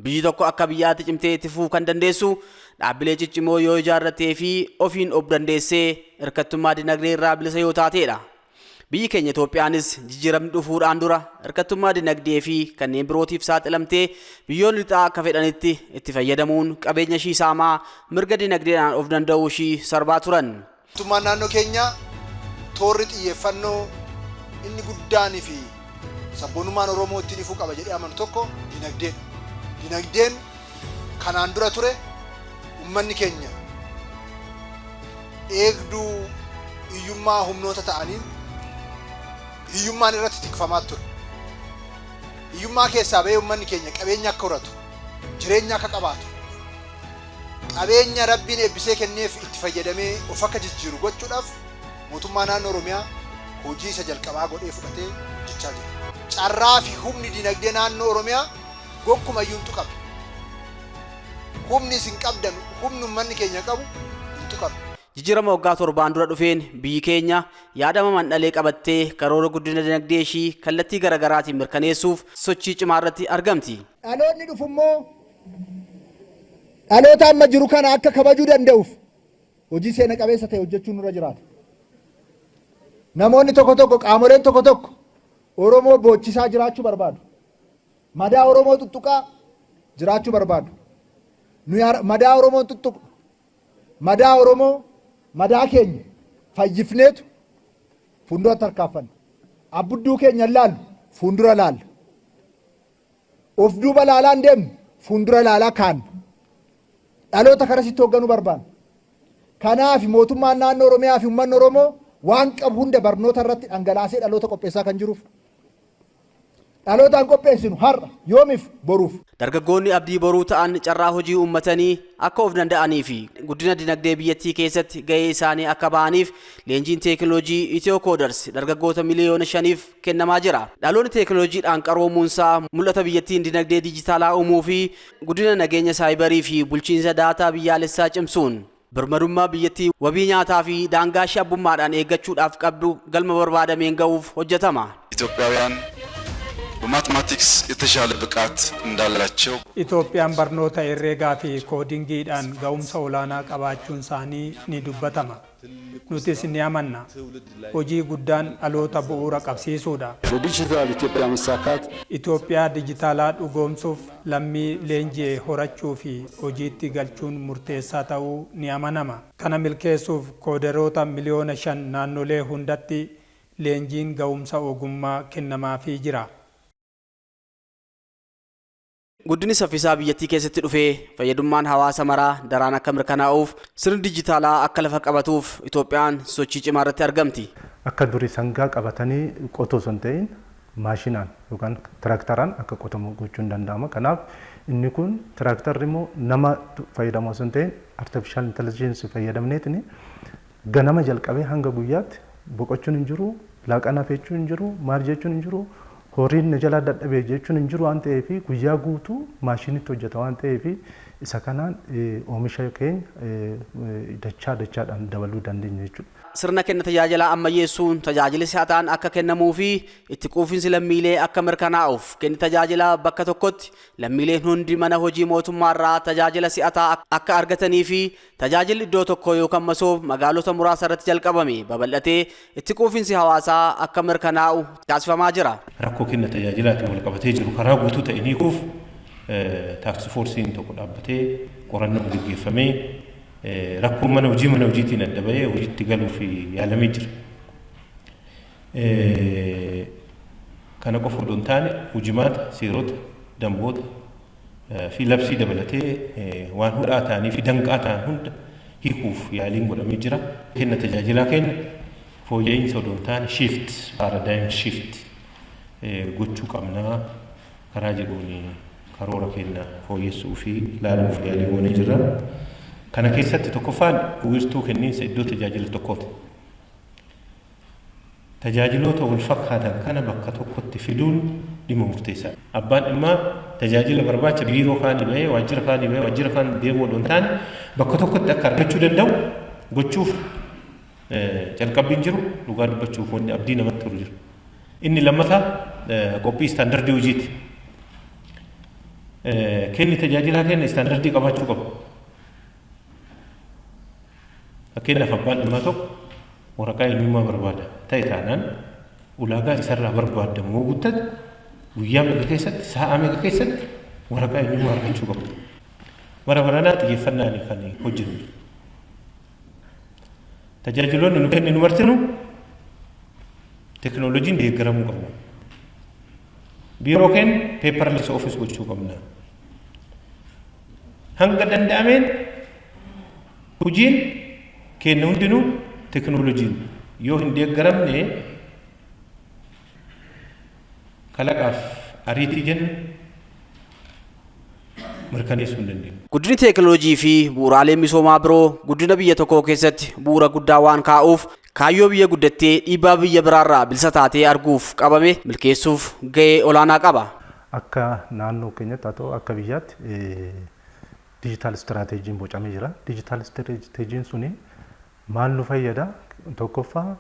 biyyi tokko akka biyyaatti cimtee itti fufuu kan dandeessu dhaabbilee ciccimoo yoo ijaarrattee fi ofiin of dandeessee hirkattummaa dinagdee irraa bilisa yoo taateedha. Biyyi keenya Itoophiyaanis jijjiiramni dhufuudhaan dura hirkattummaa dinagdee fi kanneen birootiif saaxilamtee biyyoonni lixaa akka fedhanitti itti fayyadamuun qabeenya ishii saamaa mirga dinagdeedhaan of danda'uu ishii sarbaa turan. Mootummaan naannoo keenyaa toorri xiyyeeffannoo inni guddaanii fi sabboonummaan Oromoo ittiin ifuu qaba jedhee amanu tokko dinagdee. Dinagdeen kanaan dura ture uummanni keenya eegduu hiyyummaa humnoota ta'aniin hiyyummaan irratti tikfamaa ture. Hiyyummaa keessaa ba'ee uummanni keenya qabeenya akka horatu, jireenya akka qabaatu, qabeenya Rabbiin eebbisee kenneef itti fayyadamee of akka jijjiiru gochuudhaaf mootummaa naannoo Oromiyaa hojii isa jalqabaa godhee fudhatee hojjechaa jira. Carraa fi humni dinagdee naannoo Oromiyaa gonkuma iyyuu qabu. Humni isin qabdan, humni uummanni keenya qabu hin qabu. Jijjiirama waggaa 7 dura dhufeen biyyi keenya yaadama mandhalee qabattee karoora guddina dinagdee ishii kallattii garaagaraatiin mirkaneessuuf sochii cimaa irratti argamti. Dhaloonni dhufu immoo dhaloota amma jiru kana akka kabajuu danda'uuf hojii seena qabeessa ta'e hojjechuun nurra jiraata. Namoonni tokko qaamoleen tokko Oromoo boochisaa jiraachuu barbaadu. Madaa Oromoo tuttuqaa jiraachuu barbaadu. Madaa Oromoo tuttuqu. Madaa Oromoo madaa keenya fayyifneetu fuuldura tarkaanfanna. Abbudduu keenya laallu fuuldura laalla. Of duuba laalaa hin deemnu fuuldura laalaa kaannu. Dhaloota karasitti hoogganuu barbaanna. Kanaaf mootummaan naannoo Oromiyaa fi uummanni Oromoo waan qabu hunda barnoota irratti dhangalaasee dhaloota qopheessaa kan jiruuf. Dhalootaan qopheessinu har'a yoomiif boruuf. Dargaggoonni abdii boruu ta'an carraa hojii uummatanii akka of danda'anii fi guddina dinagdee biyyattii keessatti gahee isaanii akka ba'aniif leenjiin teekinooloojii Itiyoo-Kooders dargaggoota miliyoona 5f kennamaa jira. Dhaloonni teekinooloojiidhaan qaroomuunsaa mul'ata biyyattiin dinagdee dijitaalaa uumuu fi guddina nageenya saayibarii fi bulchiinsa daataa biyyaalessaa cimsuun birmadummaa biyyattii wabii nyaataa fi daangaa ishee abbummaadhaan eeggachuudhaaf qabdu galma barbaadameen ga'uuf hojjetama. ኢትዮጵያውያን በማቴማቲክስ የተሻለ ብቃት እንዳላቸው ኢትዮጵያን በርኖታ ኤሬጋ ፊ ኮዲንጊዳን ጋውምሳ ኦላና ቀባቹን ሳኒ ኒ ዱበተማ ኑቲስ ኒያመና ሆጂ ጉዳን አሎታ ቡኡራ ቀብሲሱዳ በዲጂታል ኢትዮጵያ መሳካት ኢትዮጵያ ዲጂታላ ዱጎምሱፍ ለሚ ሌንጄ ሆራቹ ፊ ሆጂቲ ገልቹን ሙርቴሳ ታው ኒያመናማ ከነ ሚልኬሱፍ ኮደሮታ ሚሊዮነ 5 ናኖሌ ሁንዳቲ ሌንጂን ጋውምሳ ኦጉማ ከነማ ፊ ጅራ Guddinni saffisaa biyyattii keessatti dhufee fayyadummaan hawaasa maraa daraan akka mirkanaa'uuf sirni dijitaalaa akka lafa qabatuuf Itoophiyaan sochii cimaa irratti argamti. Akka durii sangaa qabatanii qotoo osoo hin ta'in maashinaan yookaan tiraaktaraan akka qotamu gochuun danda'ama. Kanaaf inni kun tiraaktarri immoo nama fayyadamu osoo hin ta'in artificial intelligence fayyadamneetiin ganama jalqabee hanga guyyaatti boqochuun hin jiru, laaqana fechuun hin jiru, maal jechuun hin jiru. Horiin jala dadhabee jechuun hin jiru waan ta'eef guyyaa guutuu maashinitti hojjeta waan ta'eef isa kanaan oomisha keenya dachaadhaan dabaluu dandeenya jechuudha. Sirna kenna tajaajila ammayyeessuun tajaajila si'ataan akka kennamuu fi itti quufinsi lammiilee akka mirkanaa'uuf kenni tajaajila bakka tokkotti lammiileen hundi mana hojii mootummaarraa tajaajila si'ataa akka argatanii fi tajaajilli iddoo tokko yookaan masoo magaalota muraasa irratti jalqabame babal'atee itti quufinsi hawaasaa akka mirkanaa'u taasifamaa jira. Rakkoo kenna tajaajilaatiin wal qabatee jiru karaa guutuu ta'e ni kuuf taaksii foorsiin tokko dhaabbatee qorannoo gaggeeffamee rakkoo mana hojiitiin adda bahee hojiitti galuuf yaalamee jira. Kana qofa odoo hin taane hojimaata seerota damboota fi labsii dabalatee waan hudhaa ta'anii fi danqaa ta'an hunda hiikuuf yaaliin godhamee jira. Kenna tajaajilaa keenya fooyya'insa odoo hin taane shift paradigm shift gochuu qabnaa karaa jedhuun karoora keenya fooyyessuu fi ilaaluuf yaalii goonee jirra. Kana keessatti tokkoffaan uwwistuu kenniinsa iddoo tajaajila tokkooti. Tajaajiloota wal fakkaatan kana bakka tokkotti fiduun dhimma murteessaadha. Abbaan dhimmaa tajaajila barbaacha biiroo kaanii bahee waajjira kaanii bahee waajjira kaan deemuu osoo hin taane bakka tokkotti akka argachuu danda'u gochuuf jalqabbiin jiru dhugaa dubbachuuf wanni abdii namatti tolu jiru. Inni lammataa qophii istaandardii hojiiti. Kenni tajaajilaa kenna istaandardii qabaachuu qabu. Fakkeenyaaf abbaan dhimmaa tokko waraqaa eenyummaa barbaada ta'e taanaan ulaagaa isarraa barbaadamu guuttatu guyyaa meeqa keessatti sa'a meeqa keessatti waraqaa eenyummaa argachuu qabu. Bara baranaa xiyyeeffannaan kan hojjennu. Tajaajiloonni nu kenninu martinu teknooloojiin deeggaramuu qabna. Biiroo keenya peeparless ofiis gochuu qabna. Hanga danda'ameen hojiin keenya hundinuu teknooloojiin yoo hin deeggaramne kalaqaaf ariitii jennu mirkaneessuu hin dandeenyu. Guddinni teekinooloojii fi bu'uuraalee misoomaa biroo guddina biyya tokkoo keessatti bu'uura guddaa waan kaa'uuf kaayyoo biyya guddattee dhiibbaa biyya biraarraa bilisa taatee arguuf qabame milkeessuuf gahee olaanaa qaba. Akka naannoo keenyatti haa ta'u akka biyyaatti diijitaal istiraateejiin bocamee jira. Diijitaal istiraateejiin suni maal nu fayyada? Tokkoffaa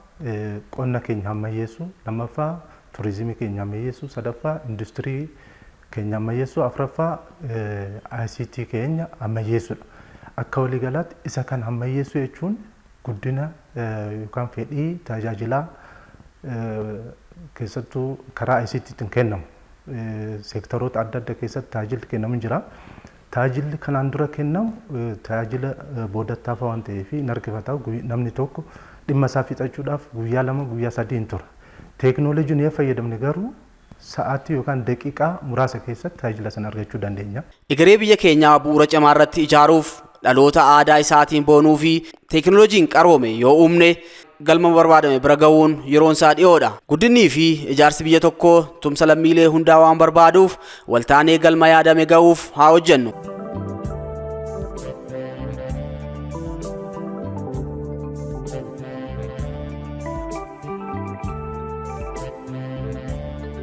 qonna keenya ammayyeessuu, lammaffaa turizimii keenya ammayyeessuu, sadaffaa industirii keenya ammayyeessuu, afuraffaa ICT keenya ammayyeessuudha. Akka waliigalaatti isa kan ammayyeessuu jechuun guddina yookaan fedhii tajaajilaa keessattuu karaa ICTtiin kennamu. Seektaroota adda addaa keessatti tajaajilli kennamu jira. Tajaajilli kanaan dura kennamu tajaajila boodattaafaa waan ta'eef narkifataa namni tokko dhimma isaa fixachuudhaaf guyyaa 2 guyyaa 3 hin tura. Teekinooloojiin yoo fayyadamne garuu sa'aatii yookaan daqiiqaa muraasa keessatti tajaajila sana argachuu dandeenya. Egeree biyya keenyaa bu'uura cimaa irratti ijaaruuf dhaloota aadaa isaatiin boonuu fi teekinooloojiin qaroome yoo uumne galma barbaadame bira ga'uun yeroon isaa dhiyoodha. Guddinnii fi ijaarsi biyya tokkoo tumsa lammiilee hundaa waan barbaaduuf waltaanee galma yaadame ga'uuf haa hojjennu.